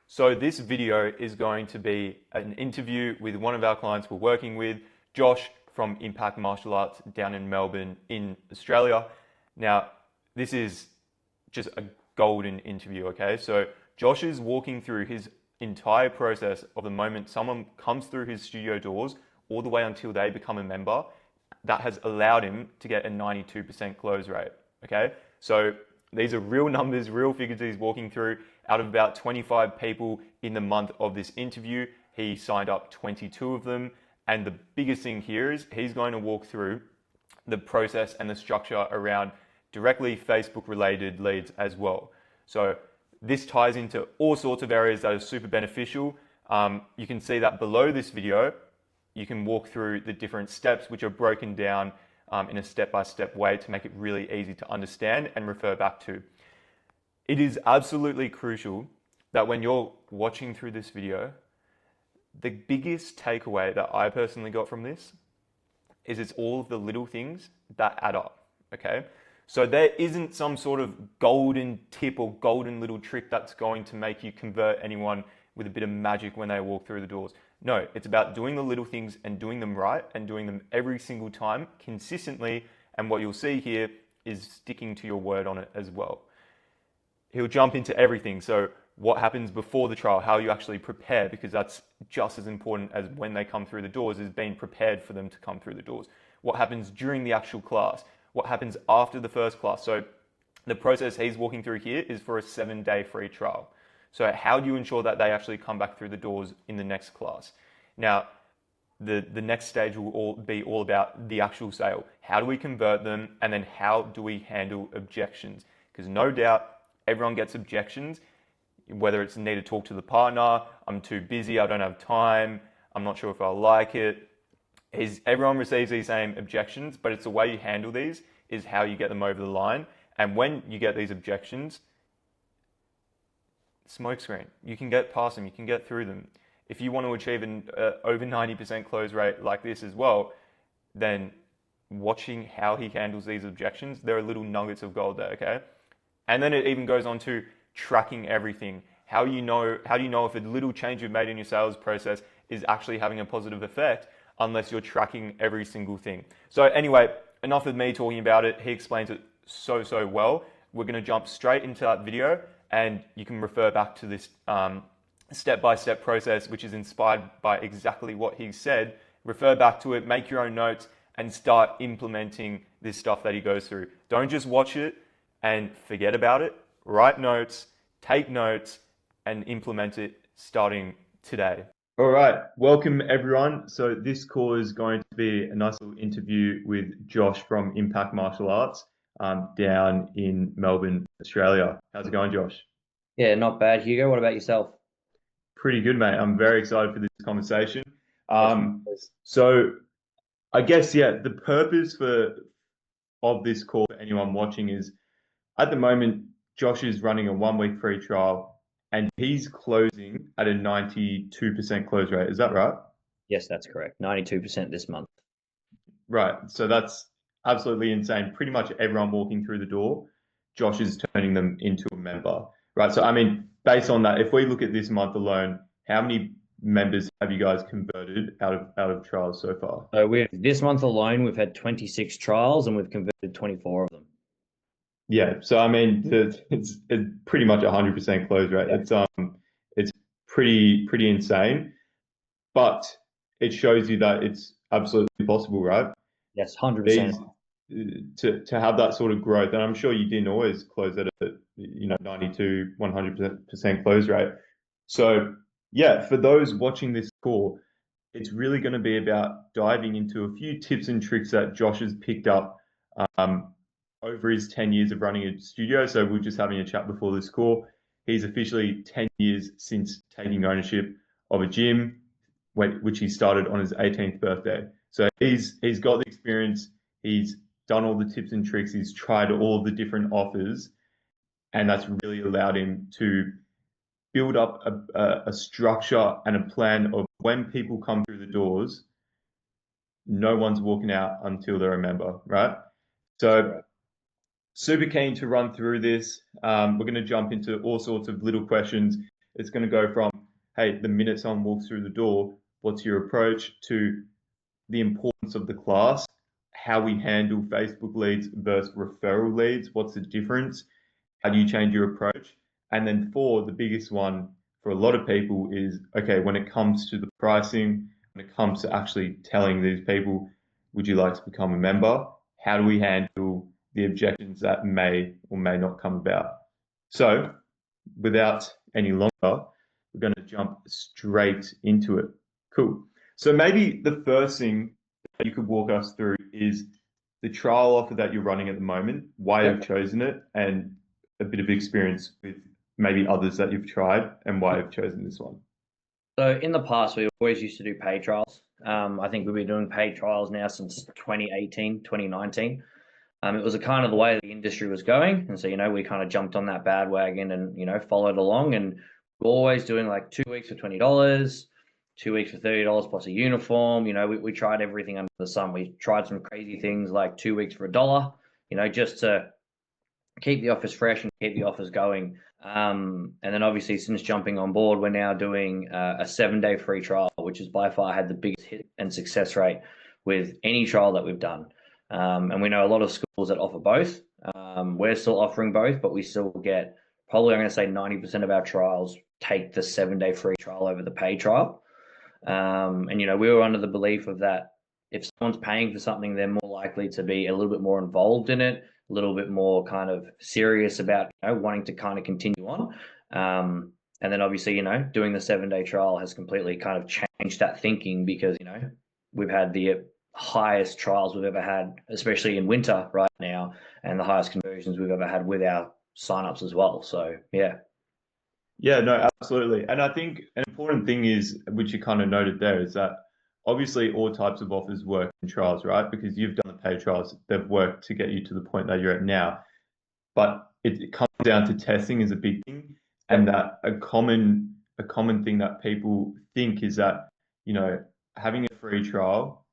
So this video is going to be an interview with one of our clients we're working with, Josh from Impact Martial Arts down in Melbourne in Australia. Now, this is just a golden interview, okay? So Josh is walking through his entire process of the moment someone comes through his studio doors all the way until they become a member. That has allowed him to get a 92% close rate, okay? So these are real numbers, real figures he's walking through. Out of about 25 people in the month of this interview, he signed up 22 of them. And the biggest thing here is he's going to walk through the process and the structure around directly Facebook related leads as well. So this ties into all sorts of areas that are super beneficial. You can see that below this video, you can walk through the different steps which are broken down in a step-by-step way to make it really easy to understand and refer back to. It is absolutely crucial that when you're watching through this video, the biggest takeaway that I personally got from this is it's all of the little things that add up, okay? So there isn't some sort of golden tip or golden little trick that's going to make you convert anyone with a bit of magic when they walk through the doors. No, it's about doing the little things and doing them right and doing them every single time consistently. And what you'll see here is sticking to your word on it as well. He'll jump into everything. So what happens before the trial, how you actually prepare, because that's just as important as when they come through the doors, is being prepared for them to come through the doors. What happens during the actual class, what happens after the first class. So the process he's walking through here is for a 7-day free trial. So how do you ensure that they actually come back through the doors in the next class? Now, the next stage will be all about the actual sale. How do we convert them? And then how do we handle objections? Because no doubt everyone gets objections, whether it's need to talk to the partner, I'm too busy, I don't have time, I'm not sure if I like it. Everyone receives these same objections, but it's the way you handle these is how you get them over the line. And when you get these objections, smokescreen, you can get past them, you can get through them. If you want to achieve an over 90% close rate like this as well, then watching how he handles these objections, there are little nuggets of gold there, okay? And then it even goes on to tracking everything. How do you know if a little change you've made in your sales process is actually having a positive effect unless you're tracking every single thing? So anyway, enough of me talking about it. He explains it so well. We're going to jump straight into that video, and you can refer back to this step-by-step process, which is inspired by exactly what he said. Refer back to it, make your own notes, and start implementing this stuff that he goes through. Don't just watch it and forget about it. Write notes, take notes, and implement it starting today. All right, welcome everyone. So this call is going to be a nice little interview with Josh from Impact Martial Arts down in Melbourne, Australia. How's it going, Josh? Yeah, not bad, Hugo. What about yourself? Pretty good, mate. I'm very excited for this conversation. Yes. So I guess, yeah, the purpose of this call for anyone watching is at the moment, Josh is running a 1-week free trial and he's closing at a 92% close rate. Is that right? Yes, that's correct. 92% this month. Right. So that's absolutely insane. Pretty much everyone walking through the door, Josh is turning them into a member. Right. So, I mean, based on that, if we look at this month alone, how many members have you guys converted out of trials so far? So this month alone, we've had 26 trials and we've converted 24 of them. Yeah. So, I mean, it's pretty much 100% close rate. Yeah. It's pretty insane, but it shows you that it's absolutely possible, right? Yes, 100%. To have that sort of growth, and I'm sure you didn't always close at a 92, 100% close rate. So yeah, for those watching this call, it's really going to be about diving into a few tips and tricks that Josh has picked up over his 10 years of running a studio. So we're just having a chat before this call. He's officially 10 years since taking ownership of a gym, which he started on his 18th birthday. So he's got the experience. He's done all the tips and tricks. He's tried all the different offers, and that's really allowed him to build up a structure and a plan of when people come through the doors, no one's walking out until they're a member, right? So super keen to run through this. We're going to jump into all sorts of little questions. It's going to go from, hey, the minute someone walks through the door, what's your approach, to the importance of the class, how we handle Facebook leads versus referral leads, what's the difference, how do you change your approach? And then four, the biggest one for a lot of people is, okay, when it comes to the pricing, when it comes to actually telling these people, would you like to become a member? How do we handle the objections that may or may not come about? So without any longer, we're going to jump straight into it. Cool. So maybe the first thing that you could walk us through is the trial offer that you're running at the moment, why you've chosen it, and a bit of experience with maybe others that you've tried and why you've chosen this one. So in the past, we always used to do paid trials. I think we've been doing paid trials now since 2018, 2019. It was a kind of the way the industry was going. And so, we kind of jumped on that bandwagon and, followed along. And we're always doing like 2 weeks for $20, 2 weeks for $30 plus a uniform. We tried everything under the sun. We tried some crazy things like 2 weeks for $1, just to keep the offers fresh and keep the offers going. And then obviously since jumping on board, we're now doing a 7-day free trial, which has by far had the biggest hit and success rate with any trial that we've done. And we know a lot of schools that offer both. We're still offering both, but we still get probably, I'm going to say 90% of our trials take the 7-day free trial over the paid trial. And we were under the belief of that if someone's paying for something, they're more likely to be a little bit more involved in it, a little bit more kind of serious about wanting to kind of continue on. And then obviously, doing the 7-day trial has completely kind of changed that thinking because, we've had the highest trials we've ever had, especially in winter right now, and the highest conversions we've ever had with our signups as well. So, yeah. Yeah, no, absolutely. And I think an important thing is, which you kind of noted there, is that obviously all types of offers work in trials, right? Because you've done the paid trials, they've worked to get you to the point that you're at now. But it comes down to testing is a big thing, and that a common thing that people think is that, having a free trial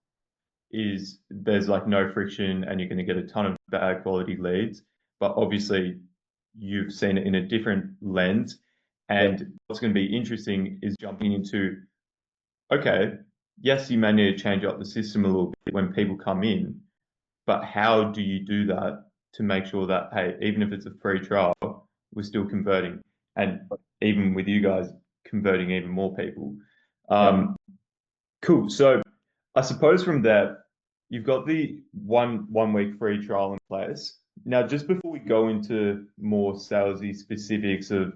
is there's like no friction and you're going to get a ton of bad quality leads. But obviously, you've seen it in a different lens. And what's going to be interesting is jumping into, okay, yes, you may need to change up the system a little bit when people come in, but how do you do that to make sure that, hey, even if it's a free trial, we're still converting, and even with you guys converting even more people. Cool. So I suppose from there, you've got the one week free trial in place. Now, just before we go into more salesy specifics of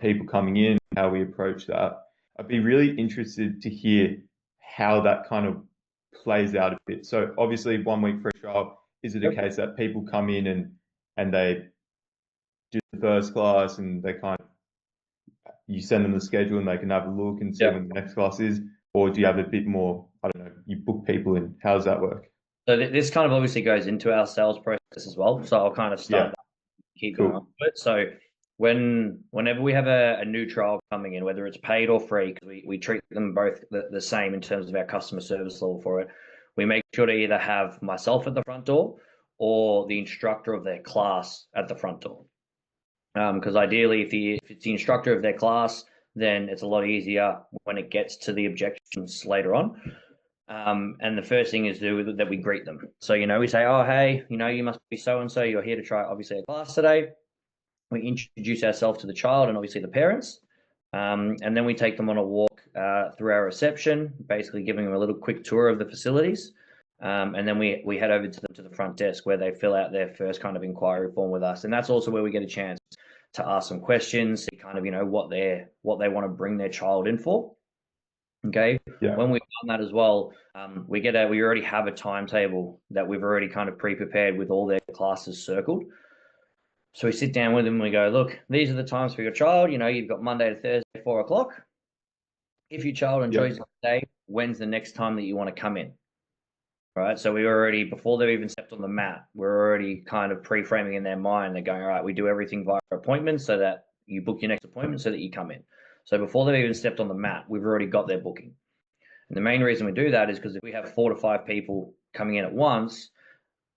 people coming in, how we approach that, I'd be really interested to hear how that kind of plays out a bit. So obviously 1 week free trial, is it a case that people come in and they do the first class and they kind of, you send them the schedule and they can have a look and see when the next class is? Or do you have a bit more, I don't know, you book people in? How does that work? So this kind of obviously goes into our sales process as well. So I'll kind of start keep going on with it. So whenever we have a new trial coming in, whether it's paid or free, because we treat them both the same in terms of our customer service level for it, we make sure to either have myself at the front door or the instructor of their class at the front door. Because ideally, if it's the instructor of their class, then it's a lot easier when it gets to the objections later on. And the first thing is that we greet them. So, we say, oh, hey, you must be so-and-so. You're here to try, obviously, a class today. We introduce ourselves to the child and obviously the parents. And then we take them on a walk through our reception, basically giving them a little quick tour of the facilities. And then we head over to the front desk where they fill out their first kind of inquiry form with us. And that's also where we get a chance to ask some questions, see kind of, what they want to bring their child in for. Okay. Yeah. When we've done that as well, we already have a timetable that we've already kind of pre-prepared with all their classes circled. So we sit down with them and we go, look, these are the times for your child. You've got Monday to Thursday, 4:00. If your child enjoys it today, when's the next time that you want to come in? Right. So we already, before they've even stepped on the mat, we're already kind of pre-framing in their mind. They're going, all right, we do everything via appointment so that you book your next appointment so that you come in. So before they've even stepped on the mat, we've already got their booking. And the main reason we do that is because if we have 4 to 5 people coming in at once,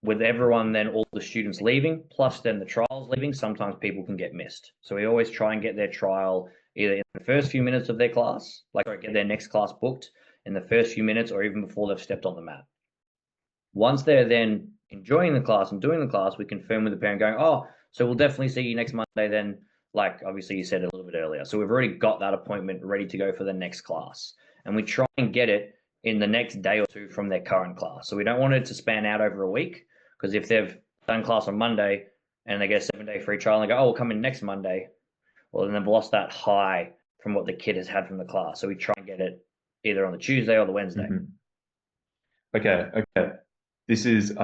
with everyone, then all the students leaving, plus then the trials leaving, sometimes people can get missed. So we always try and get their trial either in the first few minutes of their class, like or get their next class booked in the first few minutes, or even before they've stepped on the mat. Once they're then enjoying the class and doing the class, we confirm with the parent going, oh, so we'll definitely see you next Monday then. Like obviously you said it a little bit earlier. So we've already got that appointment ready to go for the next class. And we try and get it in the next day or two from their current class. So we don't want it to span out over a week, because if they've done class on Monday and they get a 7-day free trial and they go, oh, we'll come in next Monday, well, then they've lost that high from what the kid has had from the class. So we try and get it either on the Tuesday or the Wednesday. Okay. I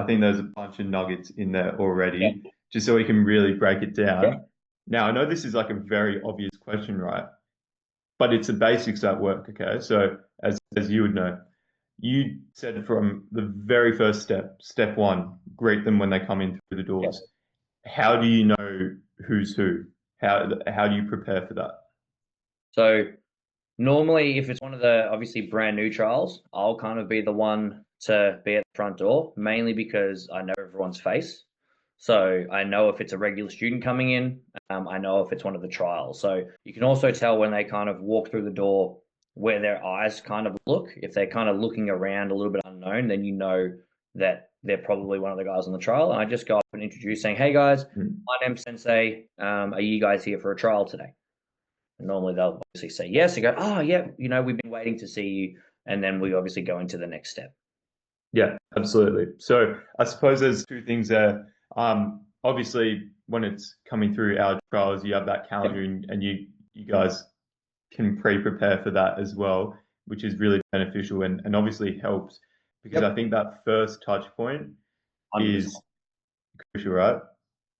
think there's a bunch of nuggets in there already, Yeah. just so we can really break it down. Yeah. Now, I know this is like a very obvious question, right? But it's the basics that work, okay? So as you would know, you said from the very first step one, greet them when they come in through the doors. How do you know who's who? How do you prepare for that? So normally, if it's one of the obviously brand new trials, I'll kind of be the one to be at the front door, mainly because I know everyone's face. So I know if it's a regular student coming in, I know if it's one of the trials. So you can also tell when they kind of walk through the door where their eyes kind of look. If they're kind of looking around a little bit unknown, then you know that they're probably one of the guys on the trial. And I just go up and introduce saying, hey guys, my name's Sensei. Are you guys here for a trial today? And normally they'll obviously say yes. You go, oh yeah, we've been waiting to see you. And then we obviously go into the next step. Yeah, absolutely. So I suppose there's two things there. Obviously, when it's coming through our trials, you have that calendar, and you guys can pre-prepare for that as well, which is really beneficial and obviously helps, because I think that first touch point 100%. is crucial, right?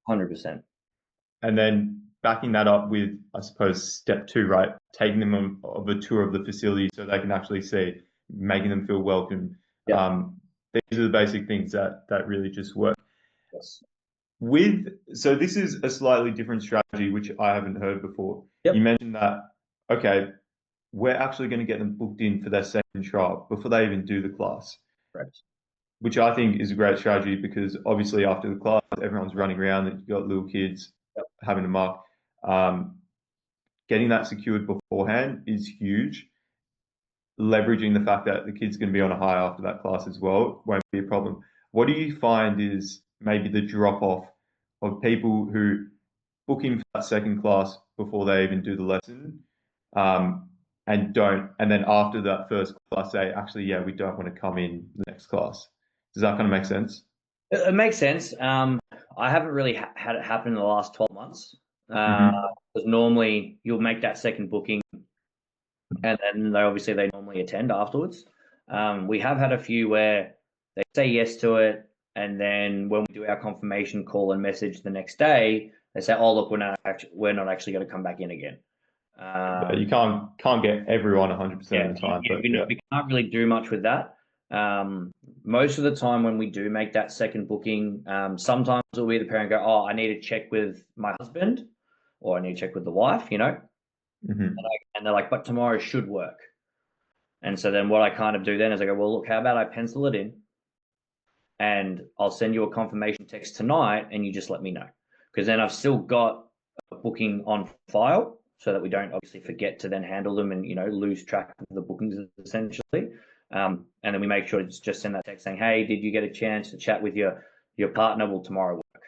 100%. And then backing that up with, I suppose, step two, right? Taking them on a tour of the facility so they can actually see, making them feel welcome. Yeah. These are the basic things that really just work. Yes. So this is a slightly different strategy, which I haven't heard before. Yep. You mentioned that, okay, we're actually going to get them booked in for their second trial before they even do the class. Correct. Which I think is a great strategy, because obviously after the class, everyone's running around, and you've got little kids having a muck. Getting that secured beforehand is huge. Leveraging the fact that the kid's going to be on a high after that class as well won't be a problem. What do you find is maybe the drop off of people who book in for that second class before they even do the lesson, and then after that first class say, actually, yeah, we don't want to come in the next class? Does that kind of make sense? It makes sense. I haven't really had it happen in the last 12 months. Because normally you'll make that second booking, and then they normally attend afterwards. We have had a few where they say yes to it, and then when we do our confirmation call and message the next day, they say, "Oh, look, we're not actually going to come back in again." You can't get everyone 100% of the time, but we can't really do much with that. Most of the time when we do make that second booking, sometimes it'll be the parent go, "Oh, I need to check with my husband, or I need to check with the wife," and they're like, "But tomorrow should work." And so then what I kind of do then is I go, "Well, look, how about I pencil it in, and I'll send you a confirmation text tonight, and you just let me know," because then I've still got a booking on file, so that we don't obviously forget to then handle them and lose track of the bookings essentially. And then we make sure to just send that text saying, "Hey, did you get a chance to chat with your partner? Will tomorrow work?"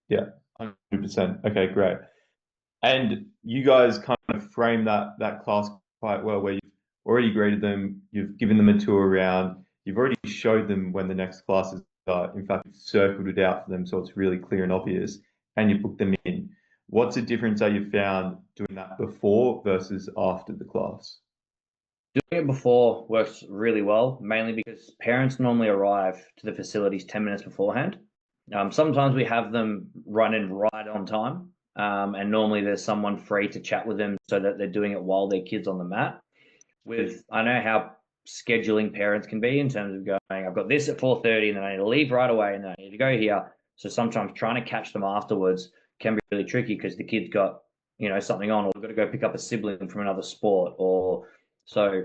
Yeah, 100%. Okay, great. And you guys kind of frame that class quite well, where you've already graded them, you've given them a tour around, you've already showed them when the next classes are. In fact, you've circled it out for them so it's really clear and obvious, and you book them in. What's the difference that you found doing that before versus after the class? Doing it before works really well, mainly because parents normally arrive to the facilities 10 minutes beforehand. Sometimes we have them running right on time, and normally there's someone free to chat with them so that they're doing it while their kid's on the mat. I know how scheduling parents can be in terms of going, "I've got this at 4:30, and then I need to leave right away, and then I need to go here." So sometimes trying to catch them afterwards can be really tricky, because the kid's got something on, or we've got to go pick up a sibling from another sport, or so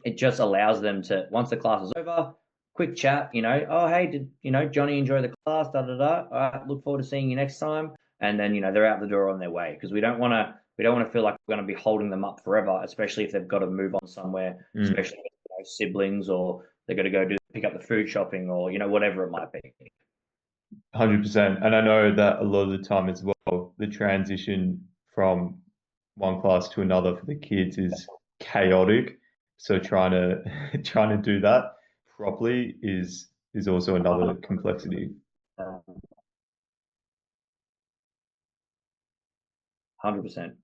it just allows them to, once the class is over, quick chat, "Oh, hey, did Johnny enjoy the class? Da da da. All right, look forward to seeing you next time." And then they're out the door on their way, because we don't want to we don't want to feel like we're going to be holding them up forever, especially if they've got to move on somewhere, especially with siblings, or they're going to go pick up the food shopping, or whatever it might be. 100%. And I know that a lot of the time as well, the transition from one class to another for the kids is chaotic. So trying to trying to do that properly is also another complexity. 100%.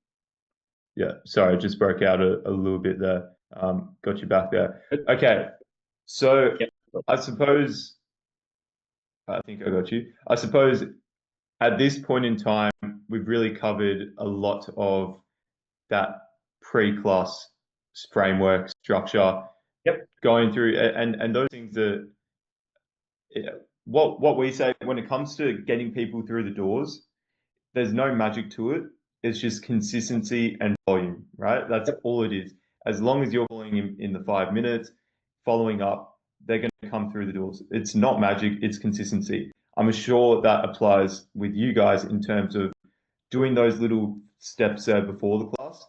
Yeah, sorry, I just broke out a little bit there. Got you back there. Okay, so Yep. I suppose I think I got you. I suppose at this point in time, we've really covered a lot of that pre-class framework structure, Yep. going through and those things that what we say when it comes to getting people through the doors, there's no magic to it. It's just consistency and volume, right? That's all it is. As long as you're following in the 5 minutes, following up, they're going to come through the doors. It's not magic, it's consistency. I'm sure that applies with you guys in terms of doing those little steps before the class.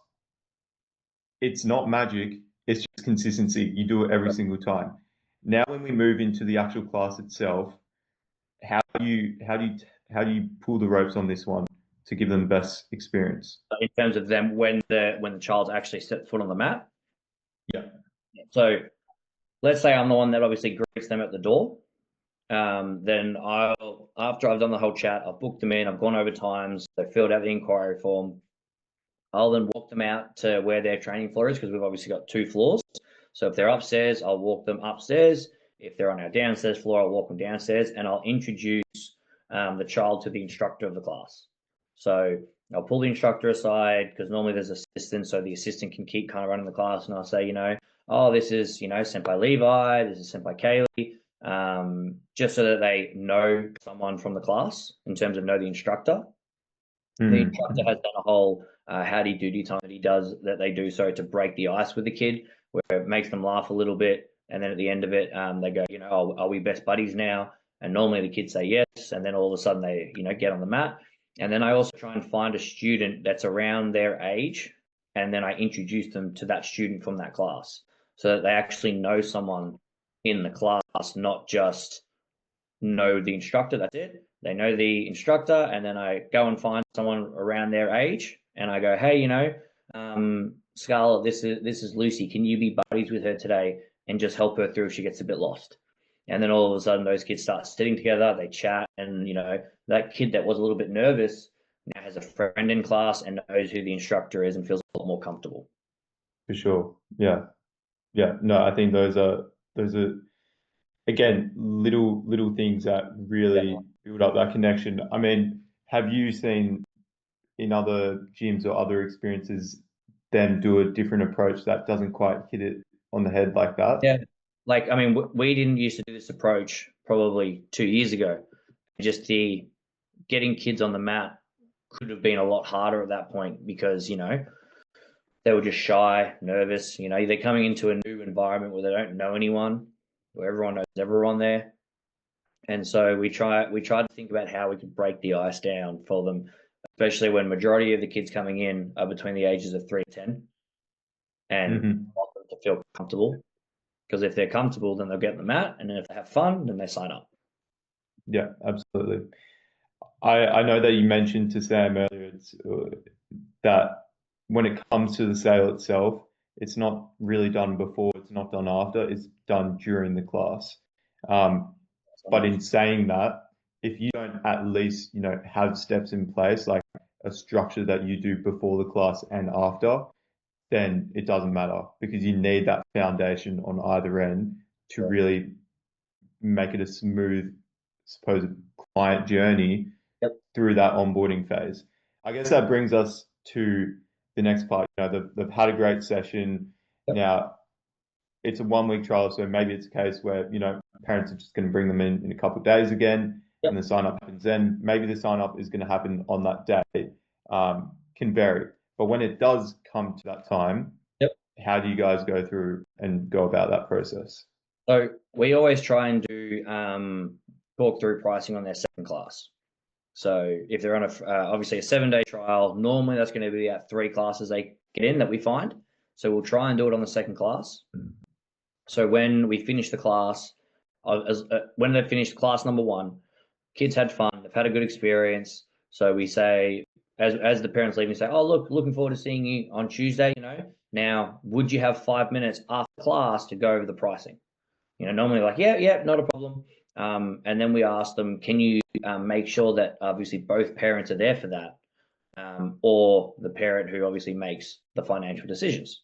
It's not magic, it's just consistency. You do it every single time. Now, when we move into the actual class itself, how do you pull the ropes on this one to give them the best experience? In terms of them when the child's actually set foot on the mat. Yeah. So let's say I'm the one that obviously greets them at the door. Then after I've done the whole chat, I've booked them in, I've gone over times, they've filled out the inquiry form. I'll then walk them out to where their training floor is, because we've obviously got 2 floors. So if they're upstairs, I'll walk them upstairs. If they're on our downstairs floor, I'll walk them downstairs, and I'll introduce the child to the instructor of the class. So I'll pull the instructor aside, because normally there's assistants, so the assistant can keep kind of running the class, and I'll say, oh, this is, Senpai Levi, this is Senpai Kaylee, just so that they know someone from the class in terms of know the instructor. The instructor has done a whole howdy doody time that they do so to break the ice with the kid, where it makes them laugh a little bit, and then at the end of it, they go, are we best buddies now? And normally the kids say yes, and then all of a sudden they, get on the mat. And then I also try and find a student that's around their age, and then I introduce them to that student from that class, so that they actually know someone in the class, not just know the instructor. That's it. They know the instructor, and then I go and find someone around their age, and I go, hey, Scarlett, this is Lucy. Can you be buddies with her today and just help her through if she gets a bit lost? And then all of a sudden, those kids start sitting together, they chat, and that kid that was a little bit nervous now has a friend in class and knows who the instructor is and feels a lot more comfortable. For sure. Yeah. Yeah. No, I think those are again little things that really build up that connection. I mean, have you seen in other gyms or other experiences them do a different approach that doesn't quite hit it on the head like that? Yeah. Like, I mean, we didn't used to do this approach probably 2 years ago. Just the getting kids on the mat could have been a lot harder at that point, because, they were just shy, nervous. They're coming into a new environment where they don't know anyone, where everyone knows everyone there. And so we tried to think about how we could break the ice down for them, especially when majority of the kids coming in are between the ages of 3 and 10, and want them to feel comfortable. Because if they're comfortable, then they'll get on the mat, and then if they have fun, then they sign up. Yeah, absolutely. I know that you mentioned to Sam earlier that when it comes to the sale itself, it's not really done before, it's not done after, it's done during the class. But in saying that, if you don't at least, have steps in place, like a structure that you do before the class and after, then it doesn't matter, because you need that foundation on either end to really make it a smooth, supposed client journey through that onboarding phase. I guess that brings us to the next part. They've had a great session. Now, it's a 1 week trial, so maybe it's a case where, parents are just going to bring them in a couple of days again, and the sign up happens then. Maybe the sign up is going to happen on that day. Can vary. But when it does come to that time, how do you guys go through and go about that process? So we always try and do talk through pricing on their second class. So if they're on obviously a 7-day trial, normally that's going to be at 3 classes they get in that we find. So we'll try and do it on the second class. So when we finish the class, when they finish class number 1, kids had fun, they've had a good experience. So we say, as the parents leave, we say, "Oh, look, looking forward to seeing you on Tuesday. Now, would you have 5 minutes after class to go over the pricing?" Normally like, yeah, not a problem. And then we ask them, can you make sure that obviously both parents are there for that, or the parent who obviously makes the financial decisions?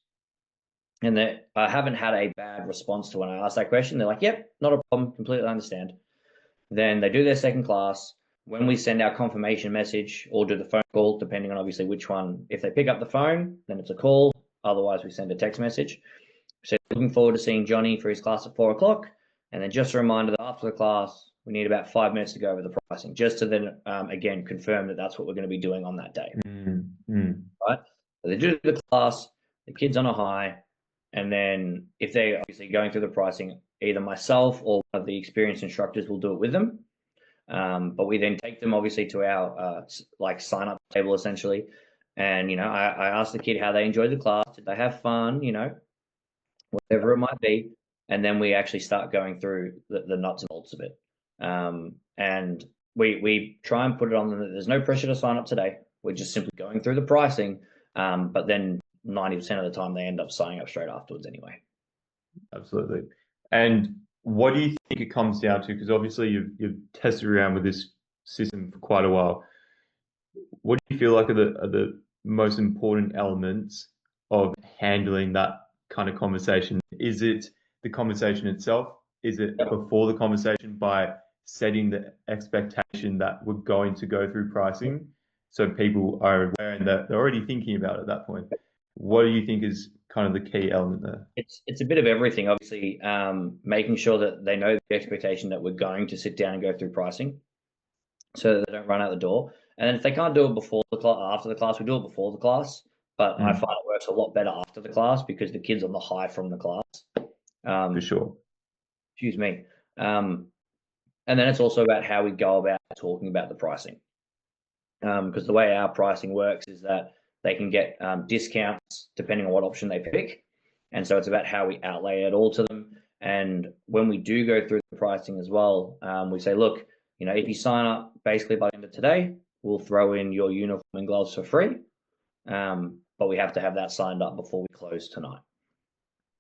And that I haven't had a bad response to when I ask that question. They're like, yep, not a problem, completely understand. Then they do their second class. When we send our confirmation message or do the phone call, depending on obviously which one, if they pick up the phone, then it's a call. Otherwise, we send a text message. So looking forward to seeing Johnny for his class at 4 o'clock. And then just a reminder that after the class, we need about 5 minutes to go over the pricing, just to then, again, confirm that that's what we're going to be doing on that day. Right? So they do the class, the kid's on a high. And then if they're obviously going through the pricing, either myself or one of the experienced instructors will do it with them. But we then take them obviously to our like sign up table essentially. And, I asked the kid how they enjoyed the class. Did they have fun? Whatever it might be. And then we actually start going through the nuts and bolts of it. And we try and put it on them that there's no pressure to sign up today. We're just simply going through the pricing. But then 90% of the time they end up signing up straight afterwards anyway. Absolutely. And what do you think it comes down to? Because obviously you've tested around with this system for quite a while. What do you feel like are the most important elements of handling that kind of conversation? Is it the conversation itself? Is it before the conversation by setting the expectation that we're going to go through pricing so people are aware and that they're already thinking about it at that point? What do you think is kind of the key element there? It's a bit of everything, obviously. Making sure that they know the expectation that we're going to sit down and go through pricing, so that they don't run out the door. And then if they can't do it before the class, after the class, we do it before the class. But I find it works a lot better after the class because the kid's on the high from the class. For sure. Excuse me. And then it's also about how we go about talking about the pricing. Because the way our pricing works is that they can get discounts depending on what option they pick. And so it's about how we outlay it all to them. And when we do go through the pricing as well, we say, look, if you sign up basically by the end of today, we'll throw in your uniform and gloves for free. But we have to have that signed up before we close tonight.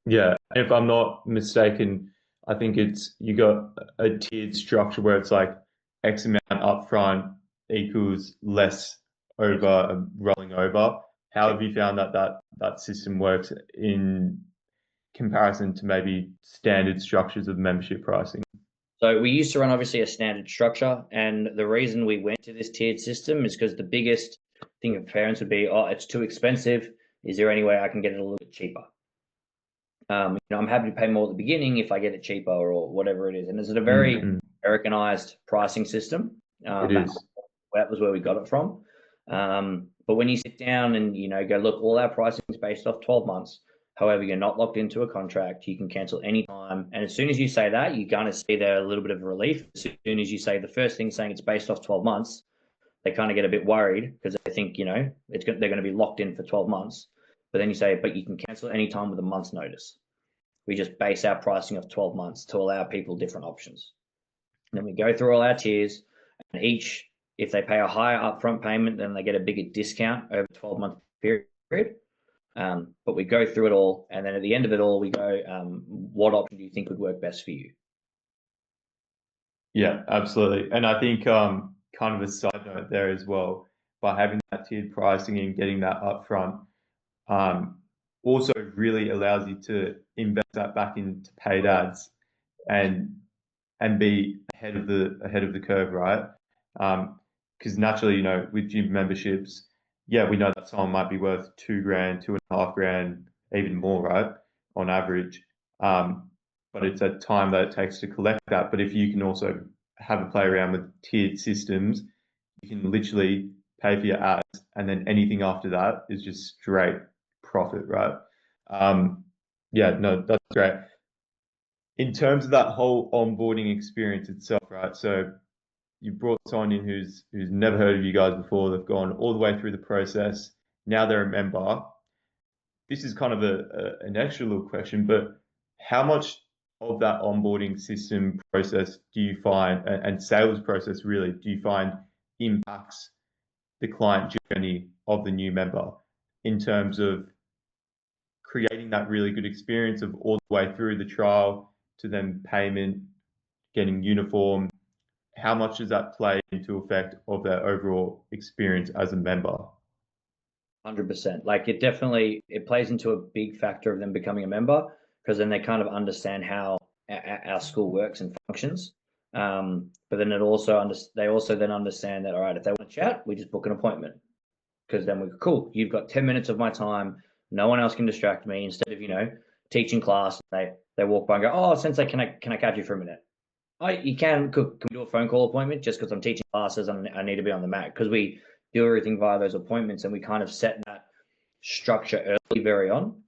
Yeah, if I'm not mistaken, I think you got a tiered structure where it's like X amount upfront equals less over rolling over. How have you found that system works in comparison to maybe standard structures of membership pricing? So we used to run obviously a standard structure, and the reason we went to this tiered system is because the biggest thing of parents would be, oh, it's too expensive. Is there any way I can get it a little bit cheaper? I'm happy to pay more at the beginning if I get it cheaper or whatever it is. And it's a very Americanized pricing system. It is. That was where we got it from. But when you sit down and go, look, all our pricing is based off 12 months. However, you're not locked into a contract. You can cancel anytime. And as soon as you say that, you kind of see there a little bit of relief. As soon as you say the first thing saying it's based off 12 months, they kind of get a bit worried because they think, they're going to be locked in for 12 months. But then you say, but you can cancel anytime with a month's notice. We just base our pricing of 12 months to allow people different options. And then we go through all our tiers, and if they pay a higher upfront payment, then they get a bigger discount over a 12-month period. But we go through it all, and then at the end of it all, we go, what option do you think would work best for you? Yeah, absolutely. And I think kind of a side note there as well, by having that tiered pricing and getting that upfront, also really allows you to invest that back into paid ads and be ahead of the curve, right? Because naturally, with gym memberships, yeah, we know that someone might be worth $2,000, $2,500, even more, right, on average. But it's a time that it takes to collect that. But if you can also have a play around with tiered systems, you can literally pay for your ads, and then anything after that is just straight profit, right? Yeah, no, that's great. In terms of that whole onboarding experience itself, right? So you've brought someone in who's never heard of you guys before. They've gone all the way through the process. Now they're a member. This is kind of an extra little question, but how much of that onboarding system process do you find, and sales process really, do you find impacts the client journey of the new member in terms of creating that really good experience of all the way through the trial to then payment, getting uniform? How much does that play into effect of their overall experience as a member? 100%. Like it definitely it plays into a big factor of them becoming a member because then they kind of understand how our school works and functions. But then they also then understand that all right, if they want to chat, we just book an appointment because then we're cool. You've got 10 minutes of my time. No one else can distract me. Instead of teaching class, they walk by and go, oh, Sensei, can I catch you for a minute? Oh, you can we do a phone call appointment just because I'm teaching classes and I need to be on the mat because we do everything via those appointments and we kind of set that structure early very on.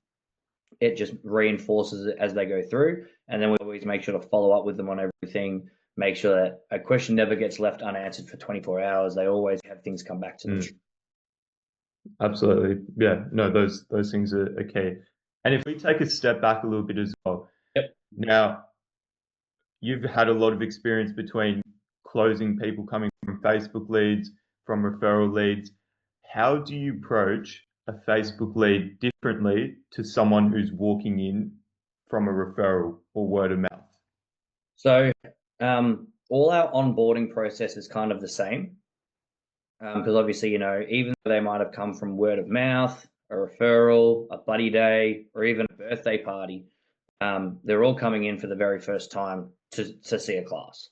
It just reinforces it as they go through. And then we always make sure to follow up with them on everything, make sure that a question never gets left unanswered for 24 hours. They always have things come back to them. Absolutely. Yeah, no, those things are key. And if we take a step back a little bit as well, Yep. now you've had a lot of experience between closing people coming from Facebook leads, from referral leads. How do you approach a Facebook lead differently to someone who's walking in from a referral or word of mouth? So all our onboarding process is kind of the same because obviously, even though they might have come from word of mouth, a referral, a buddy day, or even a birthday party, they're all coming in for the very first time to see a class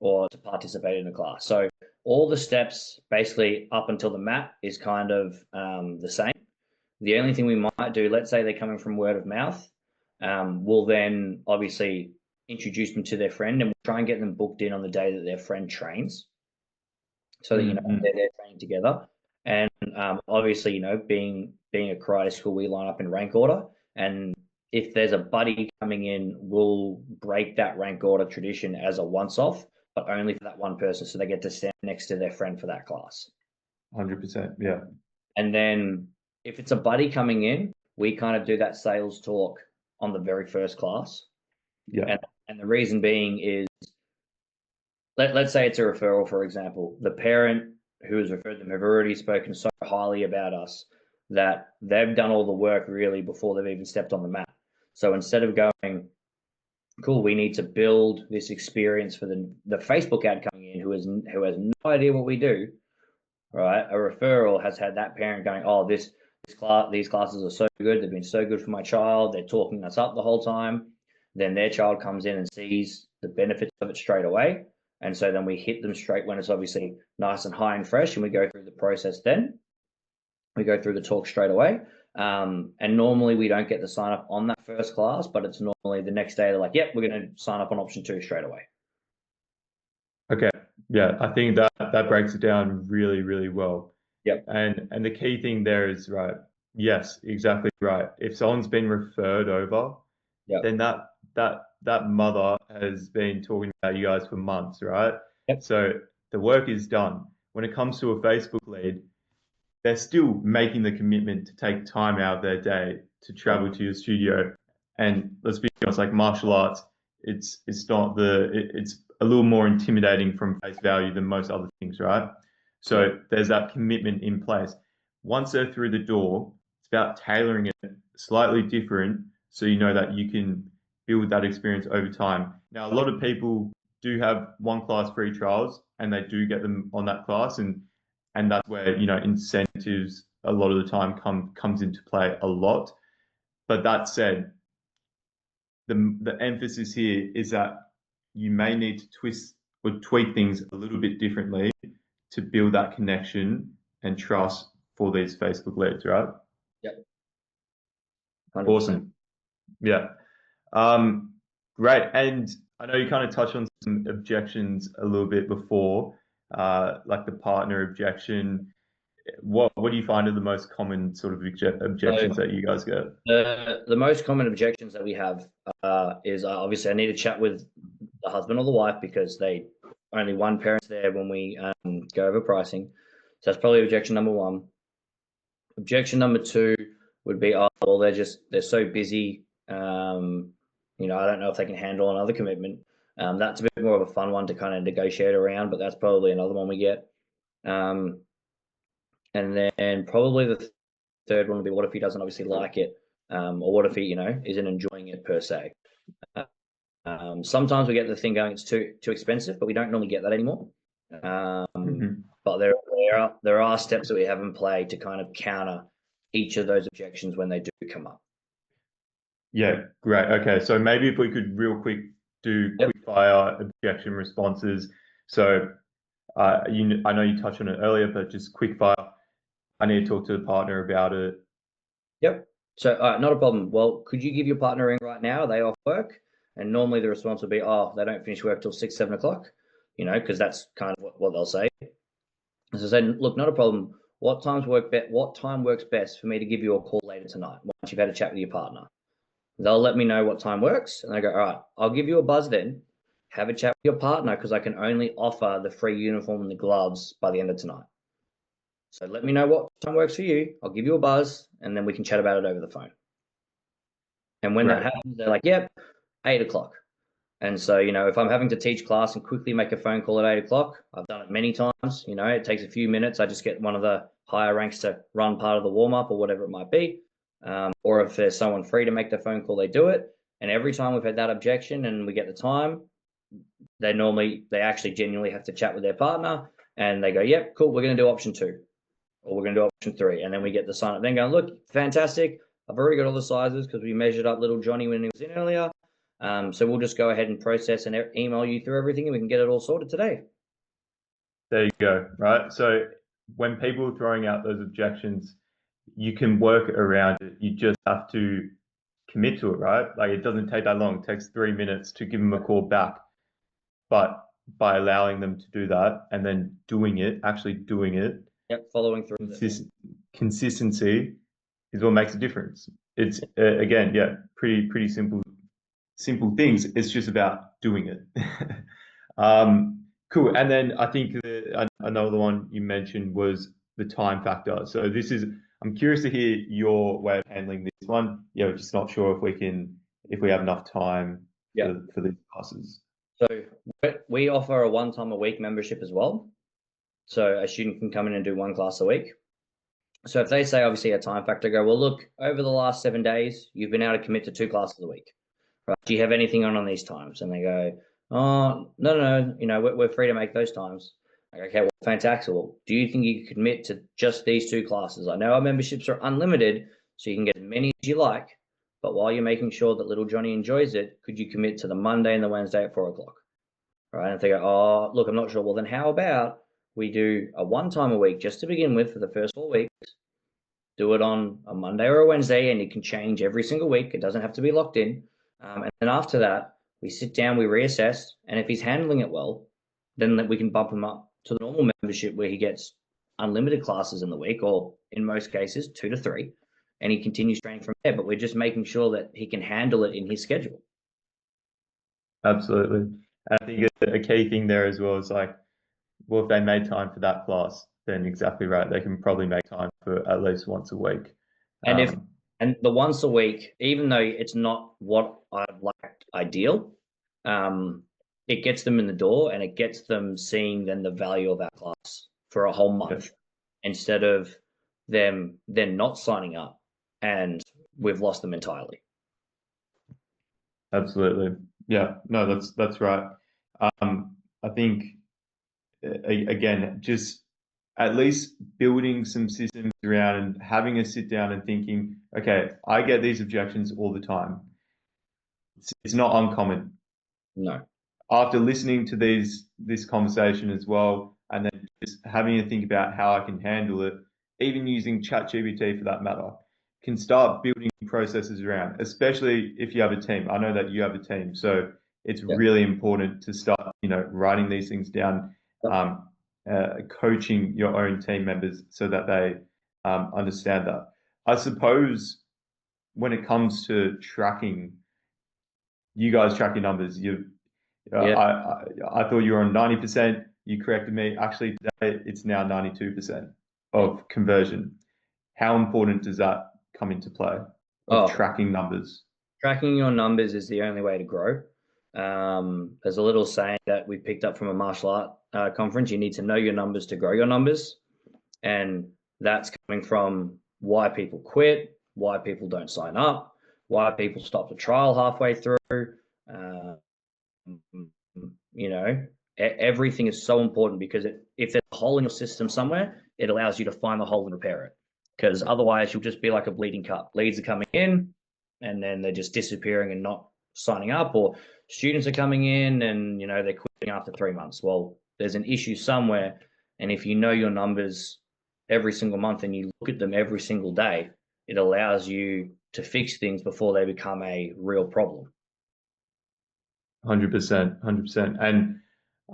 or to participate in a class. So all the steps basically up until the mat is kind of the same. The only thing we might do, let's say they're coming from word of mouth, we'll then obviously introduce them to their friend and we'll try and get them booked in on the day that their friend trains so that they're training together. And obviously, being a karate school, we line up in rank order. And if there's a buddy coming in, we'll break that rank order tradition as a once-off, but only for that one person, so they get to stand next to their friend for that class. 100%, yeah. And then if it's a buddy coming in, we kind of do that sales talk on the very first class. Yeah. And the reason being is, let's say it's a referral, for example. The parent who has referred them have already spoken so highly about us that they've done all the work really before they've even stepped on the mat. So instead of going, cool, we need to build this experience for the Facebook ad coming in who has no idea what we do, right? A referral has had that parent going, oh, these classes are so good. They've been so good for my child. They're talking us up the whole time. Then their child comes in and sees the benefits of it straight away. And so then we hit them straight when it's obviously nice and high and fresh, and we go through the process then. We go through the talk straight away. And normally we don't get the sign up on that first class, but it's normally the next day they're like, yep, we're going to sign up on option 2 straight away. Okay. Yeah, I think that breaks it down really, really well. Yep. And the key thing there is, right, yes, exactly right. If someone's been referred over, yep, then that mother has been talking about you guys for months, right? Yep. So the work is done. When it comes to a Facebook lead, they're still making the commitment to take time out of their day to travel to your studio. And let's be honest, like martial arts, it's a little more intimidating from face value than most other things, right? So there's that commitment in place. Once they're through the door, it's about tailoring it slightly different so you know that you can build that experience over time. Now, a lot of people do have one class free trials and they do get them on that class, and that's where incentives a lot of the time comes into play a lot. But that said, the emphasis here is that you may need to twist or tweak things a little bit differently to build that connection and trust for these Facebook leads, right? Yep. 100%. Awesome. Yeah. Great. And I know you kind of touched on some objections a little bit before, like the partner objection. What do you find are the most common sort of objections that you guys get? The most common objections that we have is obviously I need to chat with the husband or the wife because they only one parent's there when we go over pricing. So that's probably objection number one. Objection number two would be, oh, well, they're so busy. I don't know if they can handle another commitment. That's a bit more of a fun one to kind of negotiate around, but that's probably another one we get. And then probably the third one would be, what if he doesn't obviously like it, or what if he, isn't enjoying it per se. Sometimes we get the thing going, it's too expensive, but we don't normally get that anymore. But there are steps that we have in play to kind of counter each of those objections when they do come up. Yeah, great. Okay, so maybe if we could real quick do quick fire objection responses. So I know you touched on it earlier, but just quick fire. I need to talk to the partner about it. Yep. So not a problem. Well, could you give your partner a ring right now? Are they off work? And normally the response would be, oh, they don't finish work till 6, 7 o'clock, because that's kind of what they'll say. So I said, look, not a problem. What time works best for me to give you a call later tonight once you've had a chat with your partner? They'll let me know what time works, and I go, all right, I'll give you a buzz then. Have a chat with your partner because I can only offer the free uniform and the gloves by the end of tonight. So let me know what time works for you. I'll give you a buzz, and then we can chat about it over the phone. And when that happens, they're like, yep, 8 o'clock. And so, if I'm having to teach class and quickly make a phone call at 8 o'clock, I've done it many times. It takes a few minutes. I just get one of the higher ranks to run part of the warm up or whatever it might be. Or if there's someone free to make the phone call, they do it. And every time we've had that objection and we get the time, they actually genuinely have to chat with their partner and they go, yep, cool, we're going to do option 2 or we're going to do option 3. And then we get the sign up then going, look, fantastic. I've already got all the sizes because we measured up little Johnny when he was in earlier. So we'll just go ahead and process and email you through everything and we can get it all sorted today. There you go, right? So when people are throwing out those objections, you can work around it. You just have to commit to it, right? Like it doesn't take that long. It takes 3 minutes to give them a call back. But by allowing them to do that and then actually doing it. Yep, following through. Consistency is what makes a difference. It's again, pretty simple things. It's just about doing it. Cool. And then I think another one you mentioned was the time factor. So I'm curious to hear your way of handling this one. Yeah, we're just not sure if we have enough time for these classes. So we offer a 1 time a week membership as well. So a student can come in and do 1 class a week. So if they say obviously a time factor, go, well, look, over the last 7 days, you've been able to commit to 2 classes a week. Right? Do you have anything on these times? And they go, oh, no, we're free to make those times. Like, okay, well, fantastic. Well, do you think you could commit to just these 2 classes? I know our memberships are unlimited, so you can get as many as you like. But while you're making sure that little Johnny enjoys it, could you commit to the Monday and the Wednesday at 4 o'clock? Right? And if they go, oh, look, I'm not sure. Well, then how about we do a 1 time a week just to begin with for the first 4 weeks? Do it on a Monday or a Wednesday, and it can change every single week. It doesn't have to be locked in. And then after that, we sit down, we reassess, and if he's handling it well, then we can bump him up to the normal membership where he gets unlimited classes in the week, or in most cases, 2 to 3, and he continues training from there. But we're just making sure that he can handle it in his schedule. Absolutely. And I think a key thing there as well is like, well, if they made time for that class, then exactly right. They can probably make time for at least once a week. And the once a week, even though it's not what I'd like ideal, it gets them in the door and it gets them seeing then the value of our class for a whole month instead of them then not signing up and we've lost them entirely. Absolutely. Yeah, no, that's right. I think again, just at least building some systems around and having a sit down and thinking, okay, I get these objections all the time. It's not uncommon. No. After listening to this conversation as well, and then just having to think about how I can handle it, even using ChatGPT for that matter, can start building processes around, especially if you have a team. I know that you have a team, so it's really important to start, writing these things down, coaching your own team members so that they understand that. I suppose when it comes to tracking, you guys track your numbers. Yeah. I thought you were on 90%. You corrected me. Actually, today it's now 92% of conversion. How important does that come into play of Oh, tracking numbers? tracking your numbers is the only way to grow. There's a little saying that we picked up from a martial art conference. You need to know your numbers to grow your numbers. And that's coming from why people quit, why people don't sign up, why people stop the trial halfway through. Uh, you know, everything is so important because if there's a hole in your system somewhere, it allows you to find the hole and repair it. Because otherwise, you'll just be like a bleeding cup. Leads are coming in, and then they're just disappearing and not signing up, or students are coming in and they're quitting after 3 months. Well, there's an issue somewhere, and if you know your numbers every single month and you look at them every single day, it allows you to fix things before they become a real problem. 100%, 100%. And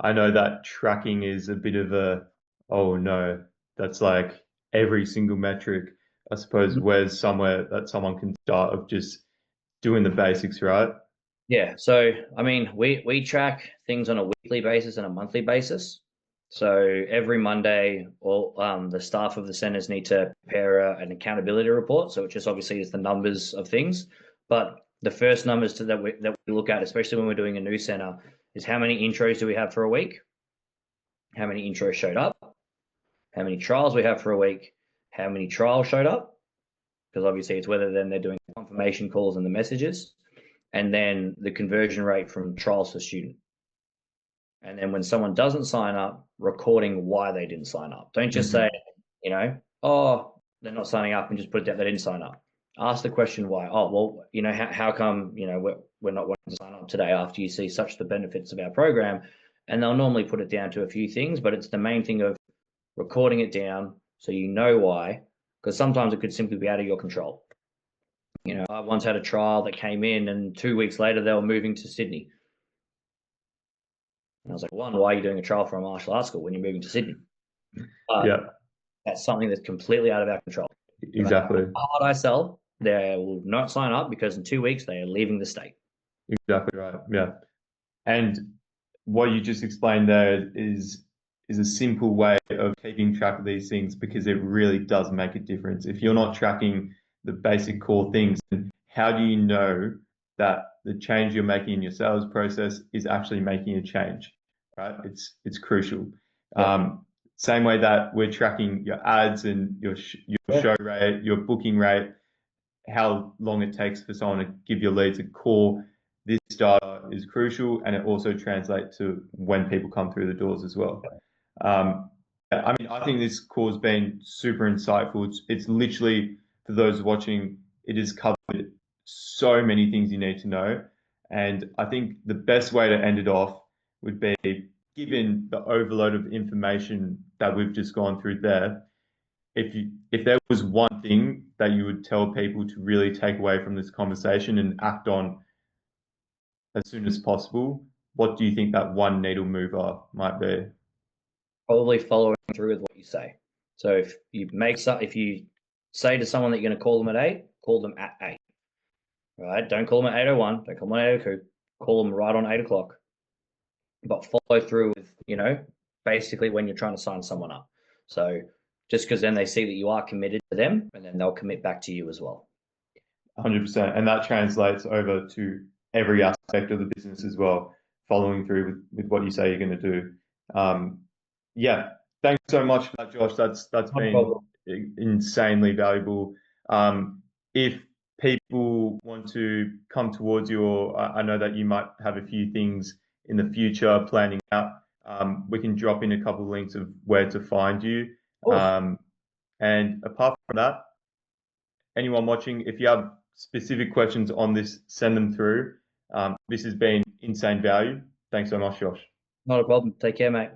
I know that tracking is a bit of a, oh no, that's like every single metric. I suppose where's somewhere that someone can start of just doing the basics, right? Yeah, so I mean, we track things on a weekly basis and a monthly basis. So every Monday, all the staff of the centers need to prepare an accountability report. So it just obviously is the numbers of things, but the first numbers that we look at, especially when we're doing a new center, is how many intros do we have for a week, how many intros showed up, how many trials we have for a week, how many trials showed up, because obviously it's whether then they're doing confirmation calls and the messages, and then the conversion rate from trials to student. And then when someone doesn't sign up, recording why they didn't sign up. Don't just say, oh, they're not signing up and just put it down, they didn't sign up. Ask the question why. Oh, well, how come, we're not wanting to sign up today after you see such the benefits of our program? And they'll normally put it down to a few things, but it's the main thing of recording it down so you know why, because sometimes it could simply be out of your control. I once had a trial that came in and 2 weeks later they were moving to Sydney. And I was like, one, why are you doing a trial for a martial arts school when you're moving to Sydney? Yeah, That's something that's completely out of our control. exactly. How hard I sell, they will not sign up because in 2 weeks they are leaving the state. Exactly right. Yeah. And what you just explained there is a simple way of keeping track of these things because it really does make a difference. If you're not tracking the basic core things, then how do you know that the change you're making in your sales process is actually making a change, right? It's crucial. Yeah. Same way that we're tracking your ads and your show rate, your booking rate, how long it takes for someone to give your leads a call. This data is crucial, and it also translates to when people come through the doors as well. I mean, I think this call has been super insightful. It's literally, for those watching, it has covered so many things you need to know. And I think the best way to end it off would be, given the overload of information that we've just gone through there, if there was one thing that you would tell people to really take away from this conversation and act on as soon as possible, what do you think that one needle mover might be? Probably following through with what you say. So if you say to someone that you're going to call them at 8, call them at 8. Right? Don't call them at 8:01. Don't call them at 8:02. Call them right on 8 o'clock. But follow through with, basically when you're trying to sign someone up. So just because then they see that you are committed to them, and then they'll commit back to you as well. 100%. And that translates over to every aspect of the business as well, following through with what you say you're going to do. Yeah, thanks so much for that, Josh. That's No been problem. insanely valuable. If people want to come towards you, or I know that you might have a few things in the future planning out, we can drop in a couple of links of where to find you. And apart from that, anyone watching, if you have specific questions on this, send them through. This has been insane value. Thanks so much, Josh. Not a problem. Take care, mate.